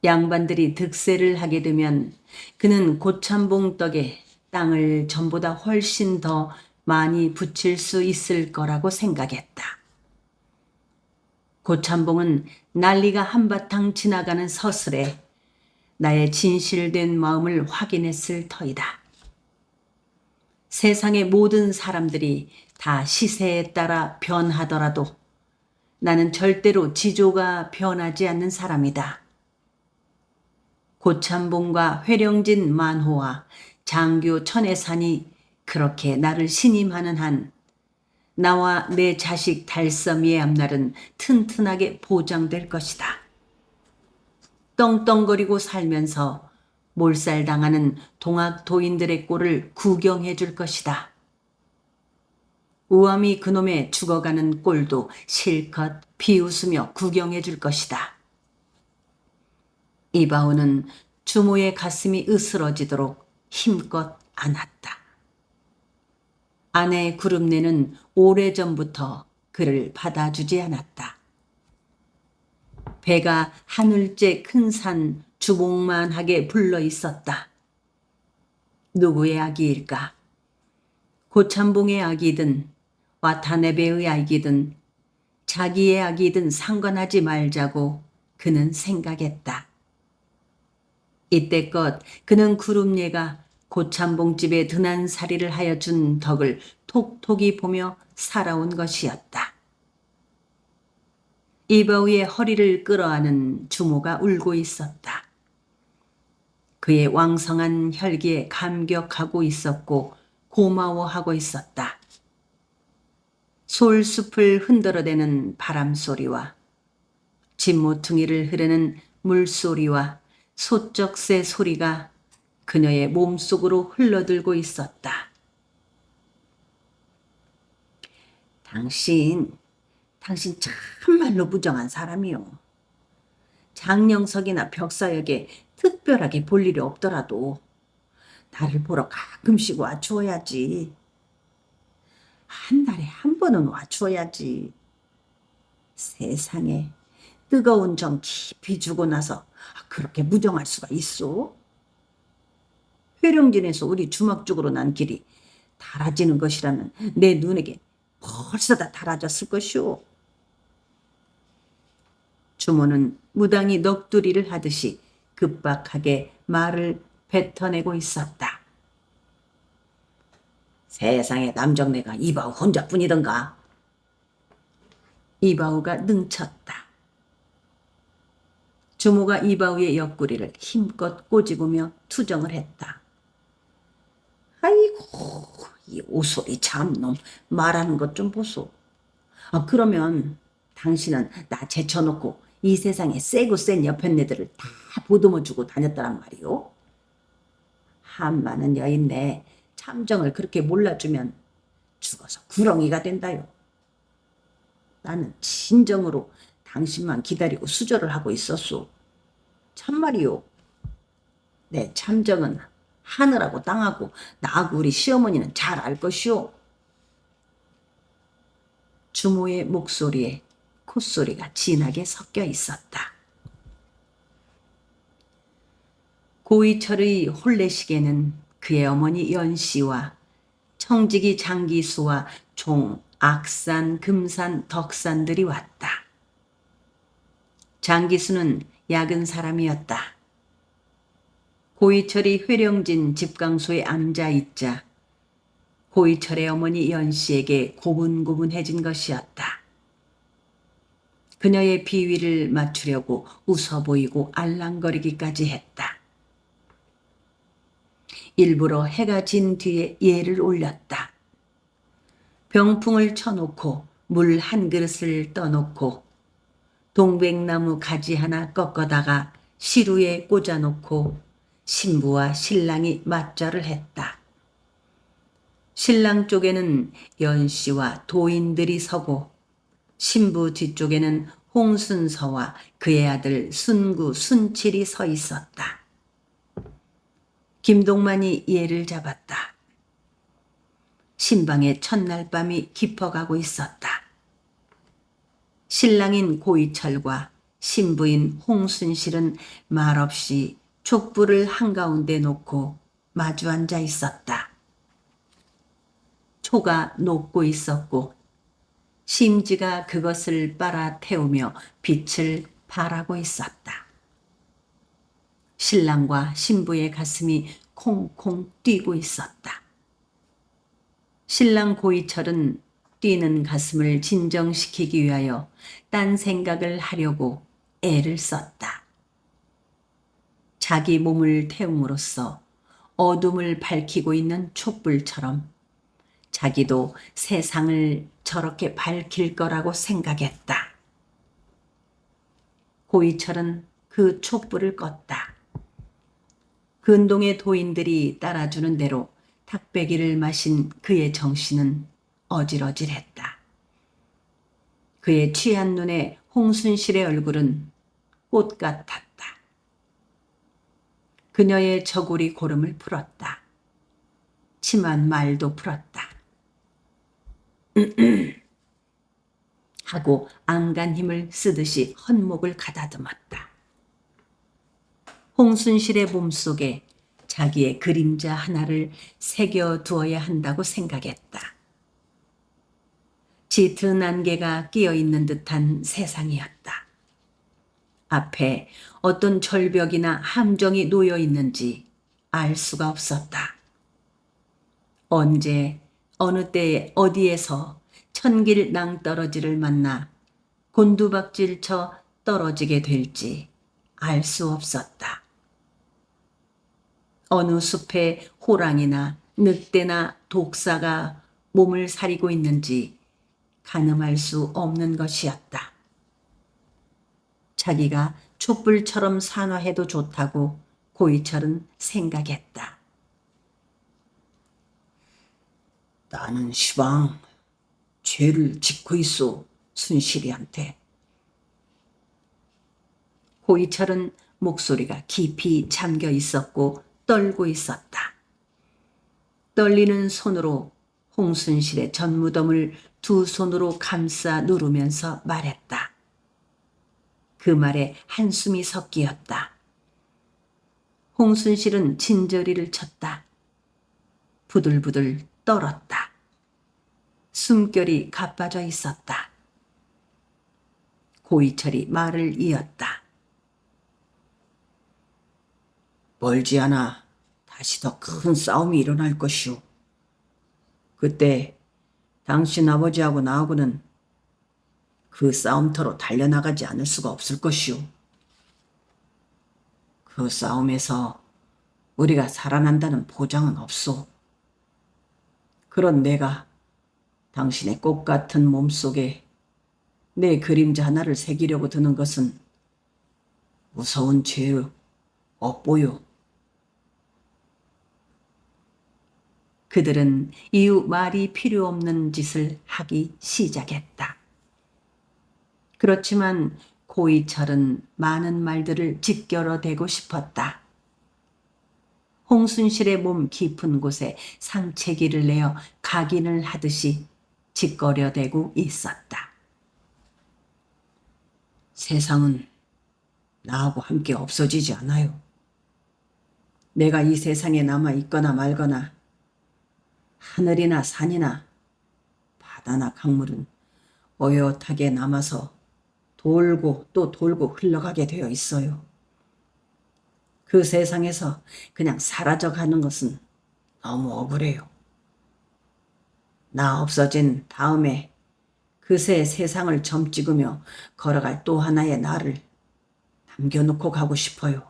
양반들이 득세를 하게 되면 그는 고참봉 떡에 땅을 전보다 훨씬 더 많이 붙일 수 있을 거라고 생각했다. 고참봉은 난리가 한바탕 지나가는 서슬에 나의 진실된 마음을 확인했을 터이다. 세상의 모든 사람들이 다 시세에 따라 변하더라도 나는 절대로 지조가 변하지 않는 사람이다. 고참봉과 회령진 만호와 장교 천혜산이 그렇게 나를 신임하는 한 나와 내 자식 달섬이의 앞날은 튼튼하게 보장될 것이다. 떵떵거리고 살면서 몰살당하는 동학도인들의 꼴을 구경해 줄 것이다. 우암이 그놈의 죽어가는 꼴도 실컷 비웃으며 구경해 줄 것이다. 이바오는 주모의 가슴이 으스러지도록 힘껏 안았다. 아내 구름내는 오래전부터 그를 받아주지 않았다. 배가 하늘째 큰 산 주봉만하게 불러 있었다. 누구의 아기일까? 고참봉의 아기든 와타네베의 아기든 자기의 아기든 상관하지 말자고 그는 생각했다. 이때껏 그는 구름예가 고참봉집에 드난살이를 하여 준 덕을 톡톡이 보며 살아온 것이었다. 이바우의 허리를 끌어안은 주모가 울고 있었다. 그의 왕성한 혈기에 감격하고 있었고 고마워하고 있었다. 솔숲을 흔들어대는 바람소리와 집모퉁이를 흐르는 물소리와 소쩍새 소리가 그녀의 몸속으로 흘러들고 있었다. 당신 참말로 부정한 사람이요. 장령석이나 벽사역에 특별하게 볼 일이 없더라도 나를 보러 가끔씩 와주어야지. 한 달에 한 번은 와주어야지. 세상에 뜨거운 정 깊이 주고 나서 그렇게 무정할 수가 있어? 회령진에서 우리 주막 쪽으로 난 길이 달아지는 것이라면 내 눈에게 벌써 다 달아졌을 것이오. 주모는 무당이 넋두리를 하듯이 급박하게 말을 뱉어내고 있었다. 세상에 남정네가 이바우 혼자뿐이던가. 이바우가 능쳤다. 주모가 이바위의 옆구리를 힘껏 꼬집으며 투정을 했다. 아이고, 이 오소리 참놈 말하는 것 좀 보소. 그러면 당신은 나 제쳐놓고 이 세상에 세고 센 여편네들을 다 보듬어주고 다녔다란 말이오? 한많은 여인네 참정을 그렇게 몰라주면 죽어서 구렁이가 된다요. 나는 진정으로 당신만 기다리고 수절을 하고 있었소. 참말이요. 내 참정은 하늘하고 땅하고 나하고 우리 시어머니는 잘 알 것이오. 주모의 목소리에 콧소리가 진하게 섞여 있었다. 고이철의 혼례식에는 그의 어머니 연씨와 청지기 장기수와 종, 악산, 금산, 덕산들이 왔다. 장기수는 약은 사람이었다. 고이철이 회령진 집강소에 앉아있자 고이철의 어머니 연씨에게 고분고분해진 것이었다. 그녀의 비위를 맞추려고 웃어 보이고 알랑거리기까지 했다. 일부러 해가 진 뒤에 예를 올렸다. 병풍을 쳐놓고 물 한 그릇을 떠놓고 동백나무 가지 하나 꺾어다가 시루에 꽂아놓고 신부와 신랑이 맞절을 했다. 신랑 쪽에는 연씨와 도인들이 서고 신부 뒤쪽에는 홍순서와 그의 아들 순구, 순칠이 서 있었다. 김동만이 예를 잡았다. 신방의 첫날 밤이 깊어가고 있었다. 신랑인 고이철과 신부인 홍순실은 말없이 촛불을 한가운데 놓고 마주 앉아 있었다. 초가 녹고 있었고 심지가 그것을 빨아 태우며 빛을 발하고 있었다. 신랑과 신부의 가슴이 콩콩 뛰고 있었다. 신랑 고이철은 뛰는 가슴을 진정시키기 위하여 딴 생각을 하려고 애를 썼다. 자기 몸을 태움으로써 어둠을 밝히고 있는 촛불처럼 자기도 세상을 저렇게 밝힐 거라고 생각했다. 고이철은 그 촛불을 껐다. 근동의 도인들이 따라주는 대로 탁배기를 마신 그의 정신은 어질어질했다. 그의 취한 눈에 홍순실의 얼굴은 꽃 같았다. 그녀의 저고리 고름을 풀었다. 치만 말도 풀었다. 하고 안간 힘을 쓰듯이 헛목을 가다듬었다. 홍순실의 몸속에 자기의 그림자 하나를 새겨 두어야 한다고 생각했다. 짙은 안개가 끼어 있는 듯한 세상이었다. 앞에 어떤 절벽이나 함정이 놓여 있는지 알 수가 없었다. 언제 어느 때에 어디에서 천길 낭떠러지를 만나 곤두박질 쳐 떨어지게 될지 알 수 없었다. 어느 숲에 호랑이나 늑대나 독사가 몸을 사리고 있는지 가늠할 수 없는 것이었다. 자기가 촛불처럼 산화해도 좋다고 고이철은 생각했다. 나는 시방 죄를 짓고 있어, 순실이한테. 고이철은 목소리가 깊이 잠겨 있었고 떨고 있었다. 떨리는 손으로 홍순실의 전무덤을 두 손으로 감싸 누르면서 말했다. 그 말에 한숨이 섞이었다. 홍순실은 진저리를 쳤다. 부들부들 떨었다. 숨결이 가빠져 있었다. 고이철이 말을 이었다. 멀지 않아 다시 더 큰 싸움이 일어날 것이오. 그때 당신 아버지하고 나하고는 그 싸움터로 달려나가지 않을 수가 없을 것이오. 그 싸움에서 우리가 살아난다는 보장은 없소. 그런 내가 당신의 꽃 같은 몸속에 내 그림자 하나를 새기려고 드는 것은 무서운 죄로 업보요. 그들은 이후 말이 필요 없는 짓을 하기 시작했다. 그렇지만 고이철은 많은 말들을 짓겨뤄대고 싶었다. 홍순실의 몸 깊은 곳에 상체기를 내어 각인을 하듯이 짓거려대고 있었다. 세상은 나하고 함께 없어지지 않아요. 내가 이 세상에 남아 있거나 말거나 하늘이나 산이나 바다나 강물은 어엿하게 남아서 돌고 또 돌고 흘러가게 되어 있어요. 그 세상에서 그냥 사라져가는 것은 너무 억울해요. 나 없어진 다음에 그새 세상을 점찍으며 걸어갈 또 하나의 나를 남겨놓고 가고 싶어요.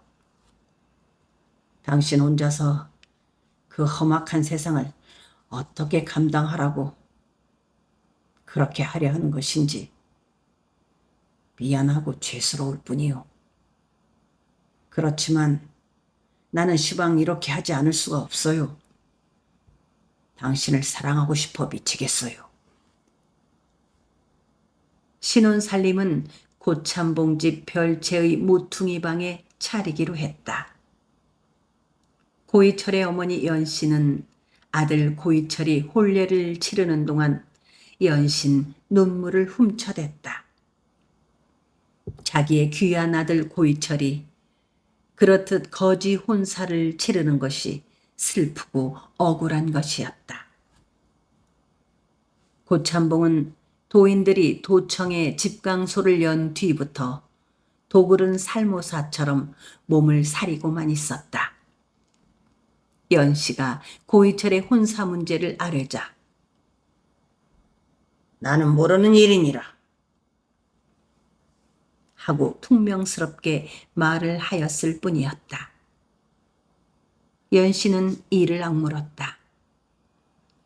당신 혼자서 그 험악한 세상을 어떻게 감당하라고 그렇게 하려 하는 것인지 미안하고 죄스러울 뿐이요. 그렇지만 나는 시방 이렇게 하지 않을 수가 없어요. 당신을 사랑하고 싶어 미치겠어요. 신혼살림은 고참봉집 별채의 모퉁이 방에 차리기로 했다. 고이철의 어머니 연씨는 아들 고이철이 혼례를 치르는 동안 연신 눈물을 훔쳐댔다. 자기의 귀한 아들 고이철이 그렇듯 거지 혼사를 치르는 것이 슬프고 억울한 것이었다. 고참봉은 도인들이 도청에 집강소를 연 뒤부터 도굴은 살모사처럼 몸을 사리고만 있었다. 연씨가 고이철의 혼사 문제를 아뢰자 나는 모르는 일이니라 하고 퉁명스럽게 말을 하였을 뿐이었다. 연씨는 이를 악물었다.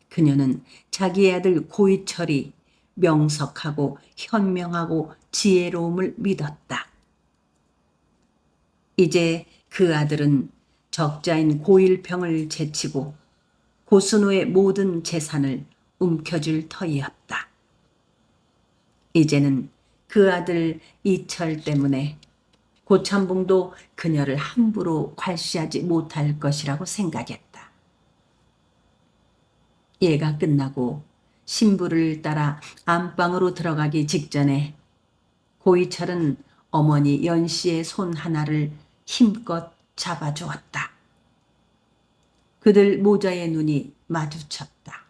그녀는 자기의 아들 고이철이 명석하고 현명하고 지혜로움을 믿었다. 이제 그 아들은 적자인 고일평을 제치고 고순호의 모든 재산을 움켜쥘 터이었다. 이제는 그 아들 이철 때문에 고참봉도 그녀를 함부로 괄시하지 못할 것이라고 생각했다. 예가 끝나고 신부를 따라 안방으로 들어가기 직전에 고이철은 어머니 연씨의 손 하나를 힘껏 잡아주었다. 그들 모자의 눈이 마주쳤다.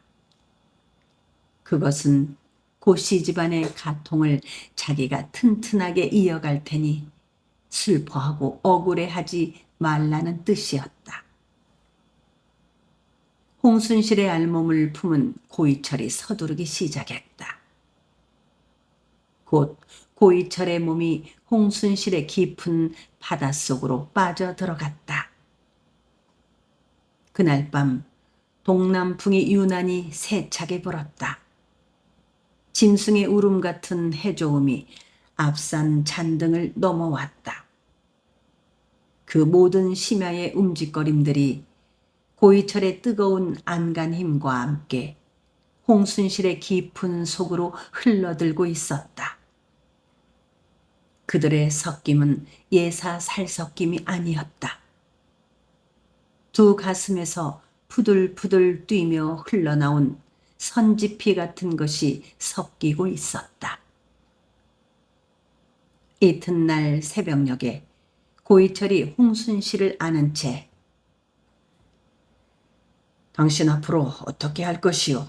그것은 고씨 집안의 가통을 자기가 튼튼하게 이어갈 테니 슬퍼하고 억울해하지 말라는 뜻이었다. 홍순실의 알몸을 품은 고이철이 서두르기 시작했다. 곧 고이철의 몸이 홍순실의 깊은 바닷속으로 빠져들어갔다. 그날 밤 동남풍이 유난히 세차게 불었다. 짐승의 울음 같은 해조음이 앞산 잔등을 넘어왔다. 그 모든 심야의 움직거림들이 고이철의 뜨거운 안간힘과 함께 홍순실의 깊은 속으로 흘러들고 있었다. 그들의 섞임은 예사 살섞임이 아니었다. 두 가슴에서 푸들푸들 뛰며 흘러나온 선지피 같은 것이 섞이고 있었다. 이튿날 새벽녘에 고이철이 홍순실을 안은 채 당신 앞으로 어떻게 할 것이오?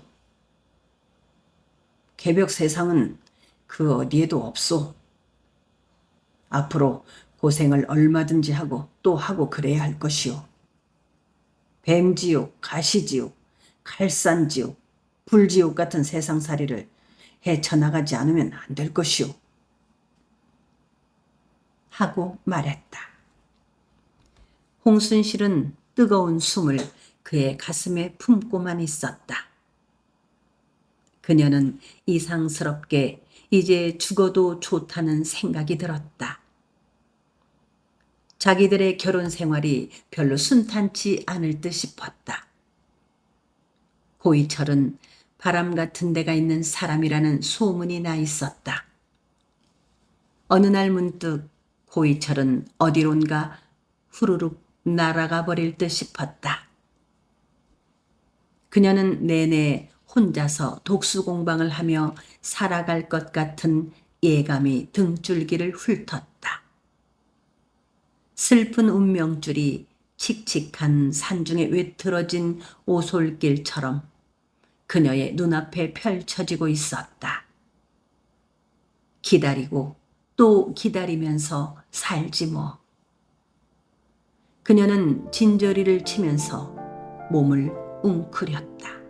개벽 세상은 그 어디에도 없소. 앞으로 고생을 얼마든지 하고 또 하고 그래야 할 것이오. 뱀지옥, 가시지옥, 칼산지옥, 불지옥 같은 세상살이를 헤쳐나가지 않으면 안 될 것이오. 하고 말했다. 홍순실은 뜨거운 숨을 그의 가슴에 품고만 있었다. 그녀는 이상스럽게 이제 죽어도 좋다는 생각이 들었다. 자기들의 결혼 생활이 별로 순탄치 않을 듯 싶었다. 고이철은 바람 같은 데가 있는 사람이라는 소문이 나 있었다. 어느 날 문득 고이철은 어디론가 후루룩 날아가 버릴 듯 싶었다. 그녀는 내내 혼자서 독수공방을 하며 살아갈 것 같은 예감이 등줄기를 훑었다. 슬픈 운명줄이 칙칙한 산중에 외틀어진 오솔길처럼 그녀의 눈앞에 펼쳐지고 있었다. 기다리고 또 기다리면서 살지 뭐. 그녀는 진저리를 치면서 몸을 웅크렸다.